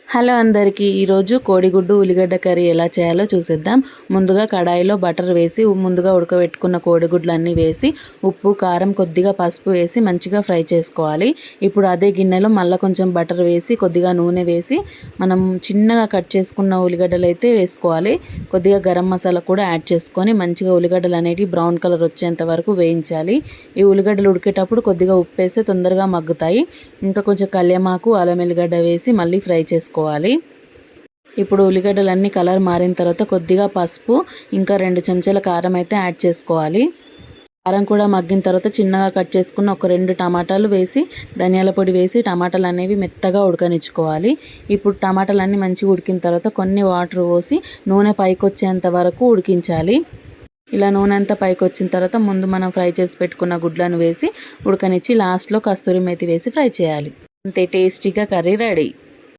Hello అందరికీ ఈరోజు కోడిగుడ్డు ఉల్లిగడ్డ కర్రీ ఎలా చేయాలో చూసేద్దాం. ముందుగా కడాయిలో బటర్ వేసి ముందుగా ఉడకబెట్టుకున్న కోడిగుడ్లన్నీ వేసి ఉప్పు కారం కొద్దిగా పసుపు వేసి మంచిగా ఫ్రై చేసుకోవాలి. ఇప్పుడు అదే గిన్నెలో మళ్ళీ కొంచెం బటర్ వేసి కొద్దిగా నూనె వేసి మనం చిన్నగా కట్ చేసుకున్న ఉల్లిగడ్డలు అయితే వేసుకోవాలి. కొద్దిగా గరం మసాలా కూడా యాడ్ చేసుకొని మంచిగా ఉల్లిగడ్డలు అనేవి బ్రౌన్ కలర్ వచ్చేంత వరకు వేయించాలి. ఈ ఉల్లిగడ్డలు ఉడికేటప్పుడు కొద్దిగా ఉప్పు వేస్తే తొందరగా మగ్గుతాయి. ఇంకా కొంచెం కళ్యామాకు అల్లం ఎల్లిగడ్డ వేసి మళ్ళీ ఫ్రై చేసుకోవాలి. ఇప్పుడు ఉల్లిగడ్డలన్నీ కలర్ మారిన తర్వాత కొద్దిగా పసుపు ఇంకా 2 చెంచాల కారం అయితే యాడ్ చేసుకోవాలి. కారం కూడా మగ్గిన తర్వాత చిన్నగా కట్ చేసుకున్న ఒక 2 టమాటాలు వేసి ధనియాల పొడి వేసి టమాటాలు అనేవి మెత్తగా ఉడకనిచ్చుకోవాలి. ఇప్పుడు టమాటాలన్నీ మంచిగా ఉడికిన తర్వాత కొన్ని వాటర్ పోసి నూనె పైకి వచ్చేంత వరకు ఉడికించాలి. ఇలా నూనె అంతా పైకి వచ్చిన తర్వాత ముందు మనం ఫ్రై చేసి పెట్టుకున్న గుడ్లను వేసి ఉడకనిచ్చి లాస్ట్లో కస్తూరి మేతి వేసి ఫ్రై చేయాలి. అంతే, టేస్టీగా కర్రీ రెడీ.